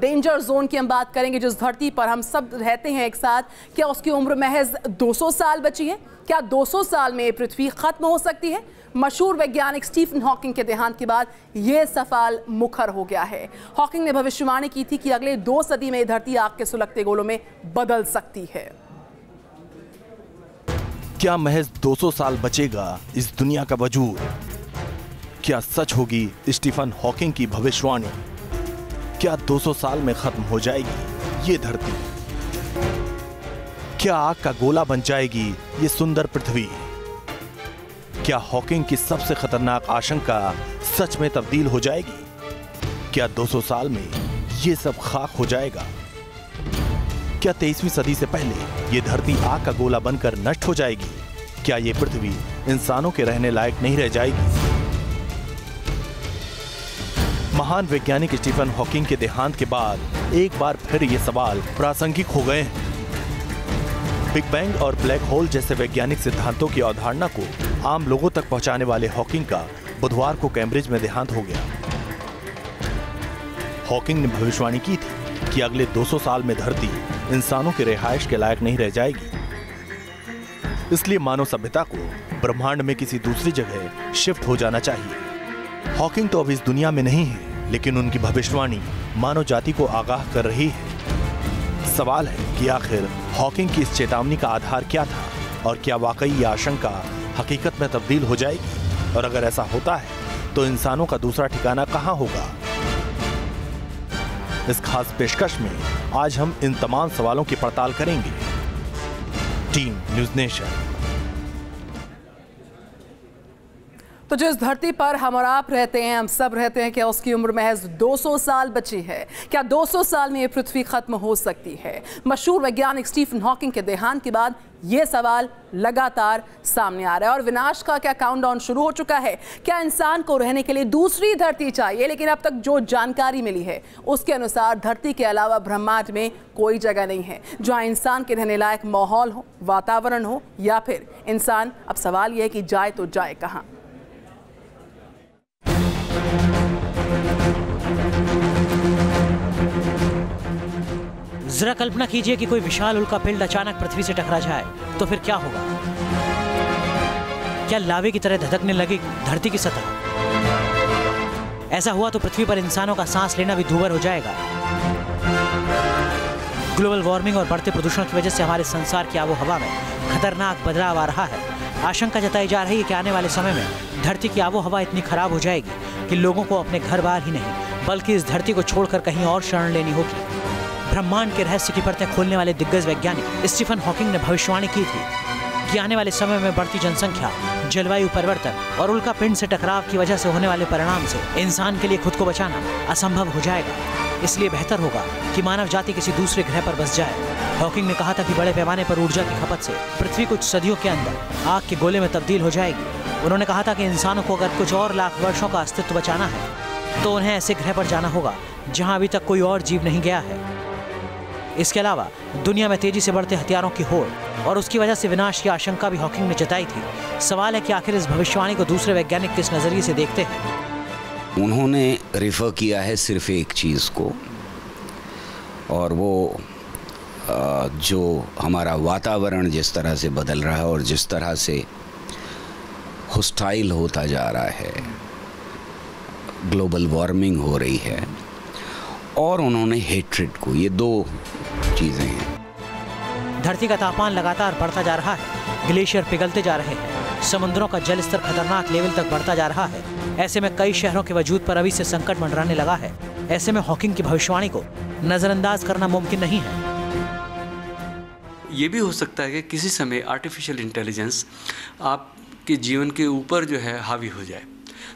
Danger zone की हम बात करेंगे, जिस धरती पर हम सब रहते हैं एक साथ, क्या उसकी उम्र महज 200 साल बची है? क्या 200 साल में पृथ्वी खत्म हो सकती है? मशहूर वैज्ञानिक स्टीफन हॉकिंग के देहांत के बाद यह सवाल मुखर हो गया है। हॉकिंग ने भविष्यवाणी की थी कि अगले 2 सदी में धरती आग के सुलगते गोलों में बदल सकती है। क्या महज 200 साल बचेगा इस दुनिया का वजूद? क्या सच होगी स्टीफन हॉकिंग की भविष्यवाणी? क्या 200 साल में खत्म हो जाएगी ये धरती? क्या आग का गोला बन जाएगी ये सुंदर पृथ्वी? क्या हॉकिंग की सबसे खतरनाक आशंका सच में तब्दील हो जाएगी? क्या 200 साल में ये सब खाक हो जाएगा? क्या 23वीं सदी से पहले ये धरती आग का गोला बनकर नष्ट हो जाएगी? क्या ये पृथ्वी इंसानों के रहने लायक नहीं रह जाएगी? महान वैज्ञानिक स्टीफन हॉकिंग के देहांत के बाद एक बार फिर ये सवाल प्रासंगिक हो गए हैं। बिग बैंग और ब्लैक होल जैसे वैज्ञानिक सिद्धांतों की अवधारणा को आम लोगों तक पहुंचाने वाले हॉकिंग का बुधवार को कैम्ब्रिज में देहांत हो गया। हॉकिंग ने भविष्यवाणी की थी कि अगले 200 साल में धरती इंसानों के रिहाइश के लायक नहीं रह जाएगी। इसलिए मानव सभ्यता को ब्रह्मांड में किसी दूसरी जगह शिफ्ट हो जाना चाहिए। हॉकिंग तो अब इस दुनिया में नहीं है, लेकिन उनकी भविष्यवाणी मानव जाति को आगाह कर रही है। सवाल है कि आखिर हॉकिंग की इस चेतावनी का आधार क्या था और क्या वाकई यह आशंका हकीकत में तब्दील हो जाएगी? और अगर ऐसा होता है तो इंसानों का दूसरा ठिकाना कहां होगा? इस खास पेशकश में आज हम इन तमाम सवालों की पड़ताल करेंगे। Team news nation. तो जिस धरती पर हम और आप रहते हैं, हम सब रहते हैं, क्या उसकी उम्र महज 200 साल बची है? क्या 200 साल में ये पृथ्वी खत्म हो सकती है? मशहूर वैज्ञानिक स्टीफन हॉकिंग के देहांत के बाद ये सवाल लगातार सामने आ रहा है और विनाश का क्या काउंटडाउन शुरू हो चुका है? क्या इंसान को रहने के लिए दूसरी धरती चाहिए? लेकिन अब तक जो जानकारी मिली है उसके अनुसार धरती के अलावा ब्रह्मांड में कोई जगह नहीं है जहां इंसान के रहने लायक माहौल हो, वातावरण हो, या फिर इंसान, अब सवाल यह है कि जाए तो जाए कहां? जरा कल्पना कीजिए कि कोई विशाल उल्का पिंड अचानक पृथ्वी से टकरा जाए तो फिर क्या होगा? क्या लावे की तरह धधकने लगी धरती की सतह? ऐसा हुआ तो पृथ्वी पर इंसानों का सांस लेना भी दूभर हो जाएगा। ग्लोबल वार्मिंग और बढ़ते प्रदूषण की वजह से हमारे संसार की आबो हवा में खतरनाक बदलाव आ रहा है। आशंका जताई जा रही है कि आने वाले समय में धरती की आबो हवा इतनी खराब हो जाएगी कि लोगों को अपने घर बार ही नहीं बल्कि इस धरती को छोड़कर कहीं और शरण लेनी होगी। ब्रह्मांड के रहस्य की परतें खोलने वाले दिग्गज वैज्ञानिक स्टीफन हॉकिंग ने भविष्यवाणी की थी कि आने वाले समय में बढ़ती जनसंख्या, जलवायु परिवर्तन और उल्का पिंड से टकराव की वजह से होने वाले परिणाम से इंसान के लिए खुद को बचाना असंभव हो जाएगा। इसलिए बेहतर होगा कि मानव जाति किसी दूसरे ग्रह पर बस जाए। हॉकिंग ने कहा था कि बड़े पैमाने पर ऊर्जा की खपत से पृथ्वी कुछ सदियों के अंदर आग के गोले में तब्दील हो जाएगी। उन्होंने कहा था कि इंसानों को अगर कुछ और लाख वर्षों का अस्तित्व बचाना है तो उन्हें ऐसे ग्रह पर जाना होगा जहां अभी तक कोई और जीव नहीं गया है। इसके अलावा दुनिया में तेजी से बढ़ते हथियारों की होड़ और उसकी वजह से विनाश की आशंका भी हॉकिंग ने जताई थी। सवाल है कि आखिर इस भविष्यवाणी को दूसरे वैज्ञानिक किस नजरिए से देखते हैं। उन्होंने रेफर किया है सिर्फ एक चीज़ को, और वो जो हमारा वातावरण जिस तरह से बदल रहा है और जिस तरह से होस्टाइल होता जा रहा है, ग्लोबल वार्मिंग हो रही है, और उन्होंने हेट्रेड को, ये 2 चीज़ें हैं। धरती का तापमान लगातार बढ़ता जा रहा है, ग्लेशियर पिघलते जा रहे हैं, समुद्रों का जल स्तर खतरनाक लेवल तक बढ़ता जा रहा है। ऐसे में कई शहरों के वजूद पर अभी से संकट मंडराने लगा है। ऐसे में हॉकिंग की भविष्यवाणी को नजरअंदाज करना मुमकिन नहीं है। ये भी हो सकता है कि किसी समय आर्टिफिशियल इंटेलिजेंस आपके जीवन के ऊपर जो है हावी हो जाए,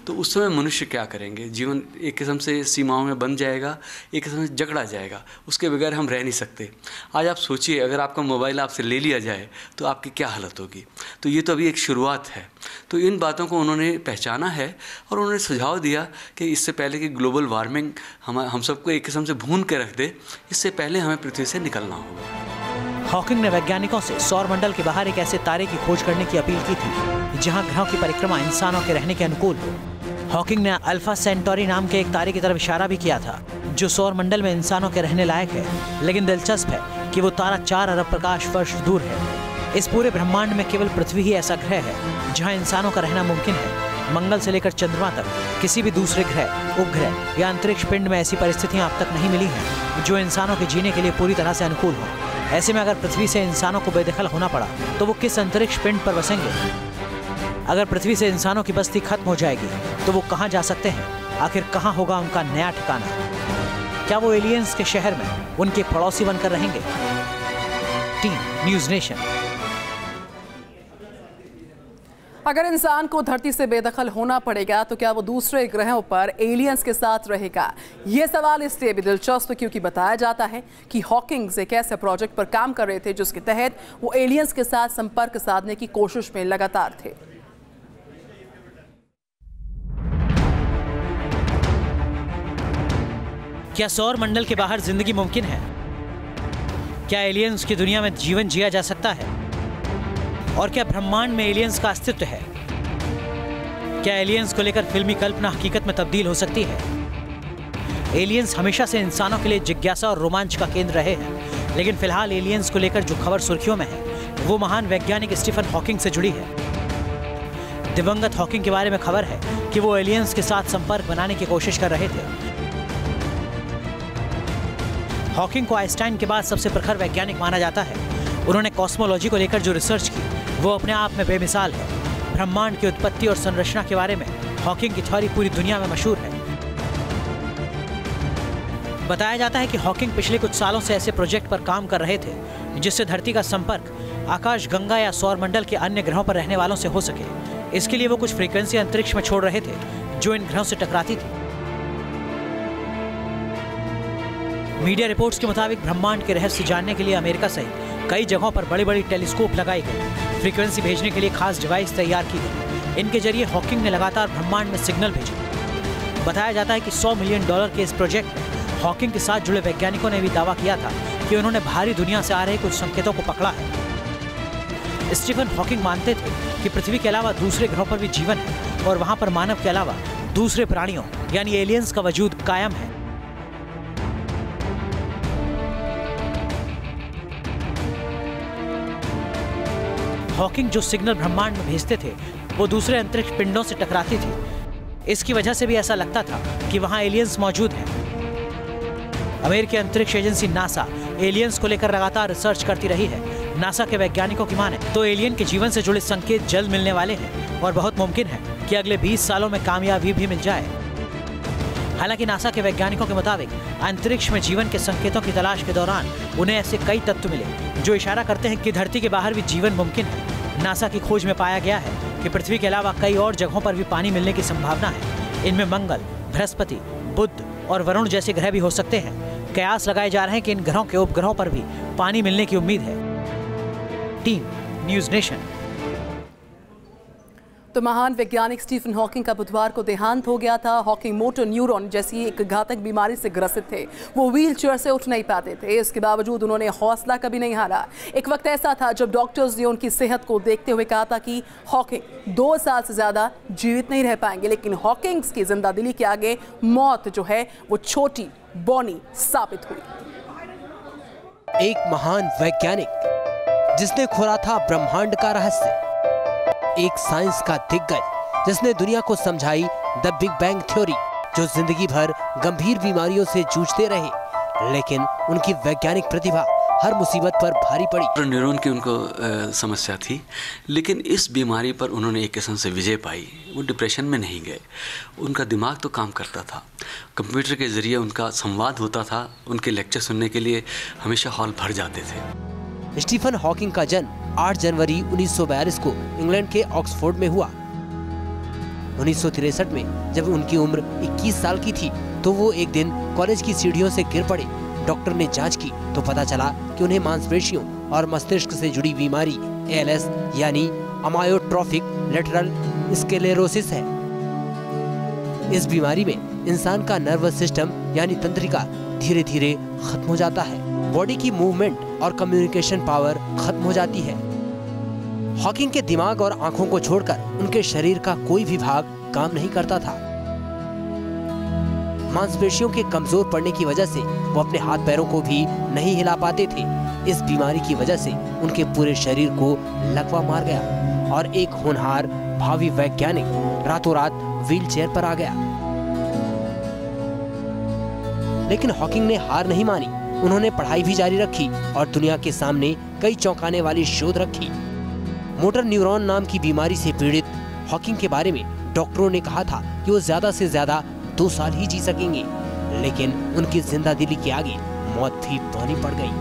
तो उस समय मनुष्य क्या करेंगे? जीवन एक किस्म से सीमाओं में बंध जाएगा, एक किस्म से जकड़ा जाएगा, उसके बगैर हम रह नहीं सकते। आज आप सोचिए, अगर आपका मोबाइल आपसे ले लिया जाए तो आपकी क्या हालत होगी? तो ये तो अभी एक शुरुआत है। तो इन बातों को उन्होंने पहचाना है और उन्होंने सुझाव दिया कि इससे पहले कि ग्लोबल वार्मिंग हम सबको एक किस्म से भून के रख दे, इससे पहले हमें पृथ्वी से निकलना होगा। हॉकिंग ने वैज्ञानिकों से सौर मंडल के बाहर एक ऐसे तारे की खोज करने की अपील की थी जहां ग्रहों की परिक्रमा इंसानों के रहने के अनुकूल हो। हॉकिंग ने अल्फा सेंटोरी नाम के एक तारे की तरफ इशारा भी किया था जो सौर मंडल में इंसानों के रहने लायक है, लेकिन दिलचस्प है कि वो तारा 4 अरब प्रकाश वर्ष दूर है। इस पूरे ब्रह्मांड में केवल पृथ्वी ही ऐसा ग्रह है जहां इंसानों का रहना मुमकिन है। मंगल से लेकर चंद्रमा तक किसी भी दूसरे ग्रह, उपग्रह या अंतरिक्ष पिंड में ऐसी परिस्थितियां अब तक नहीं मिली हैं जो इंसानों के जीने के लिए पूरी तरह से अनुकूल हो। ऐसे में अगर पृथ्वी से इंसानों को बेदखल होना पड़ा तो वो किस अंतरिक्ष पिंड पर बसेंगे? अगर पृथ्वी से इंसानों की बस्ती खत्म हो जाएगी तो वो कहाँ जा सकते हैं? आखिर कहाँ होगा उनका नया ठिकाना? क्या वो एलियंस के शहर में उनके पड़ोसी बनकर रहेंगे? Team news nation. अगर इंसान को धरती से बेदखल होना पड़ेगा तो क्या वो दूसरे ग्रहों पर एलियंस के साथ रहेगा? ये सवाल इसलिए भी दिलचस्प क्योंकि बताया जाता है कि हॉकिंग्स एक ऐसे प्रोजेक्ट पर काम कर रहे थे जिसके तहत वो एलियंस के साथ संपर्क साधने की कोशिश में लगातार थे। क्या सौर मंडल के बाहर जिंदगी मुमकिन है? क्या एलियंस की दुनिया में जीवन जिया जा सकता है? और क्या ब्रह्मांड में एलियंस का अस्तित्व है? क्या एलियंस को लेकर फिल्मी कल्पना हकीकत में तब्दील हो सकती है? एलियंस हमेशा से इंसानों के लिए जिज्ञासा और रोमांच का केंद्र रहे हैं, लेकिन फिलहाल एलियंस को लेकर जो खबर सुर्खियों में है वो महान वैज्ञानिक स्टीफन हॉकिंग से जुड़ी है। दिवंगत हॉकिंग के बारे में खबर है कि वो एलियंस के साथ संपर्क बनाने की कोशिश कर रहे थे। हॉकिंग को आइंस्टाइन के बाद सबसे प्रखर वैज्ञानिक माना जाता है। उन्होंने कॉस्मोलॉजी को लेकर जो रिसर्च की वो अपने आप में बेमिसाल है। ब्रह्मांड की उत्पत्ति और संरचना के बारे में हॉकिंग की थ्योरी पूरी दुनिया में मशहूर है। बताया जाता है कि हॉकिंग पिछले कुछ सालों से ऐसे प्रोजेक्ट पर काम कर रहे थे जिससे धरती का संपर्क आकाशगंगा या सौरमंडल के अन्य ग्रहों पर रहने वालों से हो सके। इसके लिए वो कुछ फ्रीक्वेंसी अंतरिक्ष में छोड़ रहे थे जो इन ग्रहों से टकराती थी। मीडिया रिपोर्ट्स के मुताबिक ब्रह्मांड के रहस्य जानने के लिए अमेरिका सहित कई जगहों पर बड़ी बड़ी टेलीस्कोप लगाई गई। फ्रीक्वेंसी भेजने के लिए खास डिवाइस तैयार की गई। इनके जरिए हॉकिंग ने लगातार ब्रह्मांड में सिग्नल भेजे। बताया जाता है कि $100 मिलियन के इस प्रोजेक्ट में हॉकिंग के साथ जुड़े वैज्ञानिकों ने भी दावा किया था कि उन्होंने बाहरी दुनिया से आ रहे कुछ संकेतों को पकड़ा है। स्टीफन हॉकिंग मानते थे कि पृथ्वी के अलावा दूसरे ग्रहों पर भी जीवन है और वहां पर मानव के अलावा दूसरे प्राणियों यानी एलियंस का वजूद कायम है। हॉकिंग जो सिग्नल ब्रह्मांड में भेजते थे वो दूसरे अंतरिक्ष पिंडों से टकराती थी। इसकी वजह से भी ऐसा लगता था कि वहां एलियंस मौजूद हैं। अमेरिकी अंतरिक्ष एजेंसी नासा एलियंस को लेकर लगातार रिसर्च करती रही है। नासा के वैज्ञानिकों की माने तो एलियन के जीवन से जुड़े संकेत जल्द मिलने वाले हैं और बहुत मुमकिन है कि अगले 20 सालों में कामयाबी भी मिल जाए। हालांकि नासा के वैज्ञानिकों के मुताबिक अंतरिक्ष में जीवन के संकेतों की तलाश के दौरान उन्हें ऐसे कई तत्व मिले जो इशारा करते हैं कि धरती के बाहर भी जीवन मुमकिन है। नासा की खोज में पाया गया है कि पृथ्वी के अलावा कई और जगहों पर भी पानी मिलने की संभावना है। इनमें मंगल, बृहस्पति, बुध और वरुण जैसे ग्रह भी हो सकते हैं। कयास लगाए जा रहे हैं कि इन ग्रहों के उपग्रहों पर भी पानी मिलने की उम्मीद है। Team news nation. तो महान वैज्ञानिक स्टीफन हॉकिंग का बुधवार को देहांत हो गया था। हॉकिंग मोटर न्यूरॉन जैसी एक घातक बीमारी से ग्रसित थे। वो व्हील चेयर से उठ नहीं पाते थे। इसके बावजूद उन्होंने हौसला कभी नहीं हारा। एक वक्त ऐसा था जब डॉक्टर्स ने उनकी सेहत को देखते हुए कहा था कि हॉकिंग 2 साल से ज़्यादा जीवित नहीं रह पाएंगे, लेकिन हॉकिंग्स की जिंदा दिली के आगे मौत जो है वो छोटी बौनी साबित हुई। एक महान वैज्ञानिक जिसने खोला था ब्रह्मांड का रहस्य, एक साइंस का दिग्गज जिसने दुनिया को समझाई द बिग बैंग थ्योरी, जो जिंदगी भर गंभीर बीमारियों से जूझते रहे, लेकिन उनकी वैज्ञानिक प्रतिभा हर मुसीबत पर भारी पड़ी। न्यूरॉन की उनको समस्या थी, लेकिन इस बीमारी पर उन्होंने एक किस्म से विजय पाई। वो डिप्रेशन में नहीं गए। उनका दिमाग तो काम करता था। कंप्यूटर के जरिए उनका संवाद होता था। उनके लेक्चर सुनने के लिए हमेशा हॉल भर जाते थे। स्टीफन हॉकिंग का जन्म 8 जनवरी 1942 को इंग्लैंड के ऑक्सफोर्ड में हुआ। 1963 में जब उनकी उम्र 21 साल की थी तो वो एक दिन कॉलेज की सीढ़ियों से गिर पड़े। डॉक्टर ने जांच की तो पता चला कि उन्हें मांसपेशियों और मस्तिष्क से जुड़ी बीमारी ALS यानी अमायोट्रोफिक लेटरल स्क्लेरोसिस है। इस बीमारी में इंसान का नर्वस सिस्टम यानी तंत्रिका धीरे धीरे खत्म हो जाता है। बॉडी की मूवमेंट और कम्युनिकेशन पावर खत्म हो जाती है। हॉकिंग के दिमाग और आंखों को छोड़कर उनके शरीर का कोई भी भाग काम नहीं करता था। मांसपेशियों के कमजोर पड़ने की वजह से वो अपने हाथ पैरों को भी नहीं हिला पाते थे। इस बीमारी की वजह से उनके पूरे शरीर को लकवा मार गया और एक होनहार भावी वैज्ञानिक रातों रात व्हीलचेयर पर आ गया। लेकिन हॉकिंग ने हार नहीं मानी। उन्होंने पढ़ाई भी जारी रखी और दुनिया के सामने कई चौंकाने वाली शोध रखी। मोटर न्यूरॉन नाम की बीमारी से पीड़ित हॉकिंग के बारे में डॉक्टरों ने कहा था कि वो ज्यादा से ज्यादा 2 साल ही जी सकेंगे, लेकिन उनकी जिंदा दिली के आगे मौत भी बौनी पड़ गई।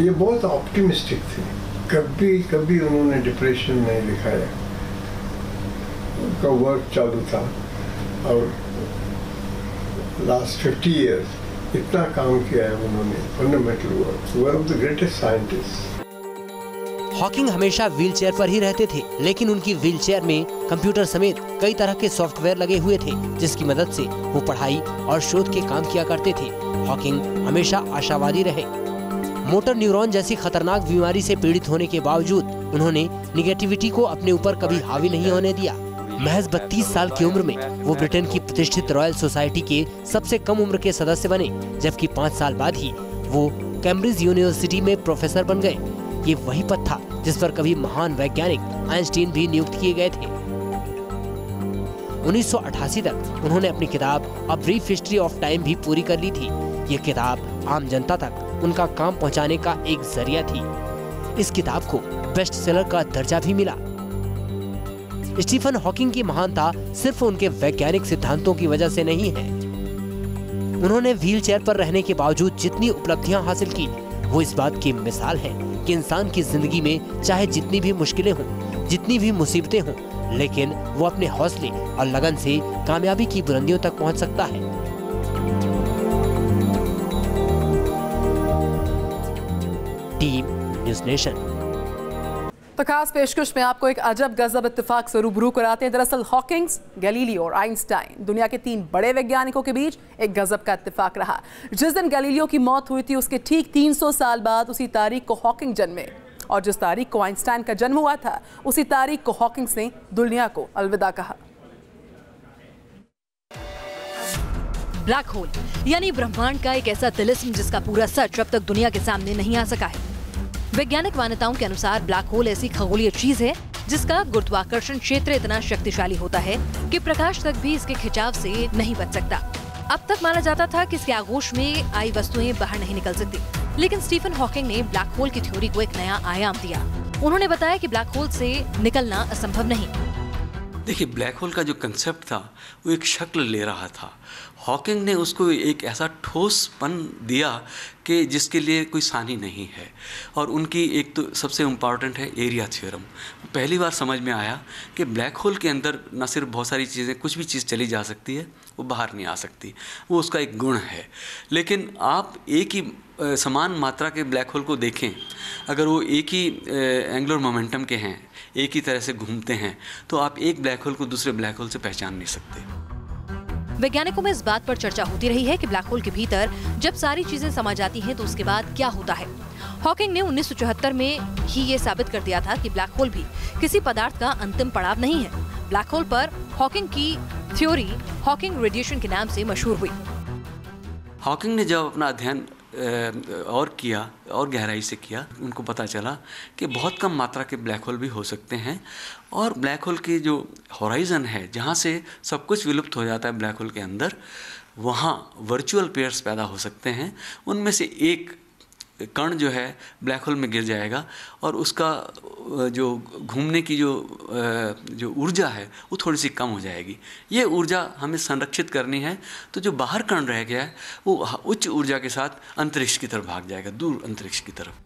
ये बहुत ऑप्टिमिस्टिक थे, कभी उन्होंने डिप्रेशन नहीं दिखाया। उनका वर्क चालू था और लास्ट 50 इयर्स इतना काम किया है उन्होंने, fundamental work, one of the greatest scientist. Hawking हमेशा व्हीलचेयर पर ही रहते थे, लेकिन उनकी व्हीलचेयर में कंप्यूटर समेत कई तरह के सॉफ्टवेयर लगे हुए थे, जिसकी मदद से वो पढ़ाई और शोध के काम किया करते थे। हॉकिंग हमेशा आशावादी रहे। मोटर न्यूरॉन जैसी खतरनाक बीमारी से पीड़ित होने के बावजूद उन्होंने निगेटिविटी को अपने ऊपर कभी हावी नहीं होने दिया। महज 32 साल की उम्र में वो ब्रिटेन की प्रतिष्ठित रॉयल सोसाइटी के सबसे कम उम्र के सदस्य बने, जबकि 5 साल बाद ही वो कैम्ब्रिज यूनिवर्सिटी में प्रोफेसर बन गए। ये वही पद था जिस पर कभी महान वैज्ञानिक आइंस्टीन भी नियुक्त किए गए थे। 1988 तक उन्होंने अपनी किताब a brief history of time भी पूरी कर ली थी। ये किताब आम जनता तक उनका काम पहुंचाने का एक जरिया थी। इस किताब को बेस्ट सेलर का दर्जा भी मिला। स्टीफन हॉकिंग की महानता सिर्फ उनके वैज्ञानिक सिद्धांतों की वजह से नहीं है। उन्होंने व्हीलचेयर पर रहने के बावजूद जितनी उपलब्धियां हासिल की, वो इस बात की मिसाल है कि इंसान की जिंदगी में चाहे जितनी भी मुश्किलें हों, जितनी भी मुसीबतें हों, लेकिन वो अपने हौसले और लगन से कामयाबी की बुलंदियों तक पहुंच सकता है। Team news nation. तो खास पेशकश में आपको एक अजब गजब इत्तेफाक से रूबरू कराते हैं। दरअसल हॉकिंग्स, गैलीलियो और आइंस्टाइन, दुनिया के 3 बड़े वैज्ञानिकों के बीच एक गजब का इत्तेफाक रहा। जिस दिन गैलीलियो की मौत हुई थी उसके ठीक 300 साल बाद उसी तारीख को हॉकिंग जन्मे, और जिस तारीख को आइंस्टाइन का जन्म हुआ था उसी तारीख को हॉकिंग्स ने दुनिया को अलविदा कहा। ब्लैक होल यानी ब्रह्मांड का एक ऐसा तिलिस्म जिसका पूरा सच अब तक दुनिया के सामने नहीं आ सका है। वैज्ञानिक मान्यताओं के अनुसार ब्लैक होल ऐसी खगोलीय चीज है जिसका गुरुत्वाकर्षण क्षेत्र इतना शक्तिशाली होता है कि प्रकाश तक भी इसके खिंचाव से नहीं बच सकता। अब तक माना जाता था कि इसके आगोश में आई वस्तुएं बाहर नहीं निकल सकती, लेकिन स्टीफन हॉकिंग ने ब्लैक होल की थ्योरी को एक नया आयाम दिया। उन्होंने बताया कि ब्लैक होल से निकलना असंभव नहीं। देखिए, ब्लैक होल का जो कंसेप्ट था वो एक शक्ल ले रहा था। हॉकिंग ने उसको एक ऐसा ठोसपन दिया कि जिसके लिए कोई सानी नहीं है। और उनकी एक तो सबसे इम्पॉर्टेंट है एरिया थ्योरम। पहली बार समझ में आया कि ब्लैक होल के अंदर न सिर्फ बहुत सारी चीज़ें, कुछ भी चीज़ चली जा सकती है, वो बाहर नहीं आ सकती, वो उसका एक गुण है। लेकिन आप एक ही समान मात्रा के ब्लैक होल को देखें, अगर वो एक ही एंगुलर मोमेंटम के हैं, एक ही तरह से घूमते हैं, तो आप एक ब्लैक होल को दूसरे ब्लैक होल से पहचान नहीं सकते। वैज्ञानिकों में इस बात पर चर्चा होती रही है कि ब्लैक होल के भीतर जब सारी चीजें समा जाती हैं तो उसके बाद क्या होता है। हॉकिंग ने 1974 में ही ये साबित कर दिया था कि ब्लैक होल भी किसी पदार्थ का अंतिम पड़ाव नहीं है। ब्लैक होल पर हॉकिंग की थ्योरी हॉकिंग रेडिएशन के नाम से मशहूर हुई। हॉकिंग ने जब अपना अध्ययन और किया और गहराई से किया, उनको पता चला कि बहुत कम मात्रा के ब्लैक होल भी हो सकते हैं। और ब्लैक होल की जो हॉराइजन है, जहाँ से सब कुछ विलुप्त हो जाता है ब्लैक होल के अंदर, वहाँ वर्चुअल पेयर्स पैदा हो सकते हैं। उनमें से एक कण जो है ब्लैक होल में गिर जाएगा और उसका जो घूमने की जो ऊर्जा है वो थोड़ी सी कम हो जाएगी। ये ऊर्जा हमें संरक्षित करनी है, तो जो बाहर कण रह गया है वो उच्च ऊर्जा के साथ अंतरिक्ष की तरफ भाग जाएगा, दूर अंतरिक्ष की तरफ।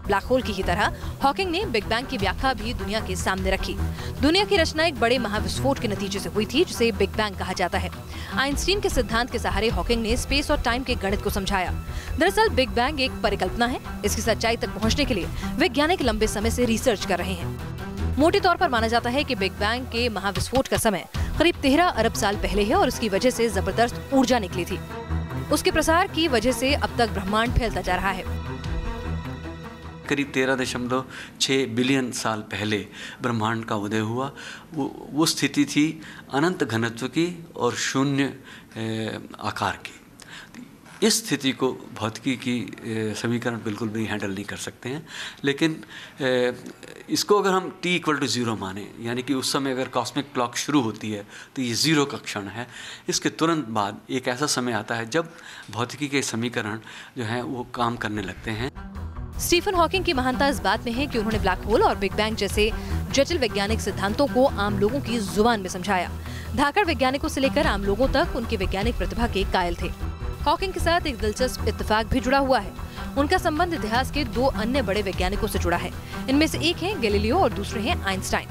ब्लैक होल की ही तरह हॉकिंग ने बिग बैंग की व्याख्या भी दुनिया के सामने रखी। दुनिया की रचना एक बड़े महाविस्फोट के नतीजे से हुई थी, जिसे बिग बैंग कहा जाता है। आइंस्टीन के सिद्धांत के सहारे हॉकिंग ने स्पेस और टाइम के गणित को समझाया। दरअसल बिग बैंग एक परिकल्पना है। इसकी सच्चाई तक पहुंचने के लिए वैज्ञानिक लंबे समय से रिसर्च कर रहे हैं। मोटे तौर पर माना जाता है कि बिग बैंग के महाविस्फोट का समय करीब 13 अरब साल पहले है और इसकी वजह से जबरदस्त ऊर्जा निकली थी। उसके प्रसार की वजह से अब तक ब्रह्मांड फैलता जा रहा है। करीब 13.6 बिलियन साल पहले ब्रह्मांड का उदय हुआ। वो स्थिति थी अनंत घनत्व की और शून्य आकार की। इस स्थिति को भौतिकी की समीकरण बिल्कुल भी हैंडल नहीं कर सकते हैं। लेकिन इसको अगर हम t=0 माने, यानी कि उस समय अगर कॉस्मिक क्लॉक शुरू होती है तो ये 0 का क्षण है। इसके तुरंत बाद एक ऐसा समय आता है जब भौतिकी के समीकरण जो हैं वो काम करने लगते हैं। स्टीफन हॉकिंग की महानता इस बात में है कि उन्होंने ब्लैक होल और बिग बैंग जैसे जटिल वैज्ञानिक सिद्धांतों को आम लोगों की जुबान में समझाया। धाकड़ वैज्ञानिकों से लेकर आम लोगों तक उनकी वैज्ञानिक प्रतिभा के कायल थे। हॉकिंग के साथ एक दिलचस्प इत्तेफाक भी जुड़ा हुआ है। उनका संबंध इतिहास के 2 अन्य बड़े वैज्ञानिकों से जुड़ा है। इनमें से एक है गैलीलियो और दूसरे हैं आइंस्टाइन।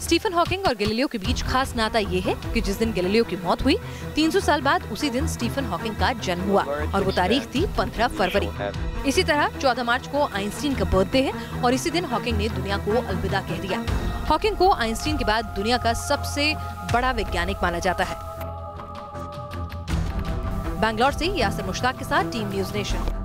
स्टीफन हॉकिंग और गैलीलियो के बीच खास नाता ये है कि जिस दिन गैलीलियो की मौत हुई 300 साल बाद उसी दिन स्टीफन हॉकिंग का जन्म हुआ और वो तारीख थी 15 फरवरी। इसी तरह 14 मार्च को आइंस्टीन का बर्थडे है और इसी दिन हॉकिंग ने दुनिया को अलविदा कह दिया। हॉकिंग को आइंस्टीन के बाद दुनिया का सबसे बड़ा वैज्ञानिक माना जाता है। बैंगलोर से यासिर मुश्ताक के साथ टीम न्यूज़ नेशन।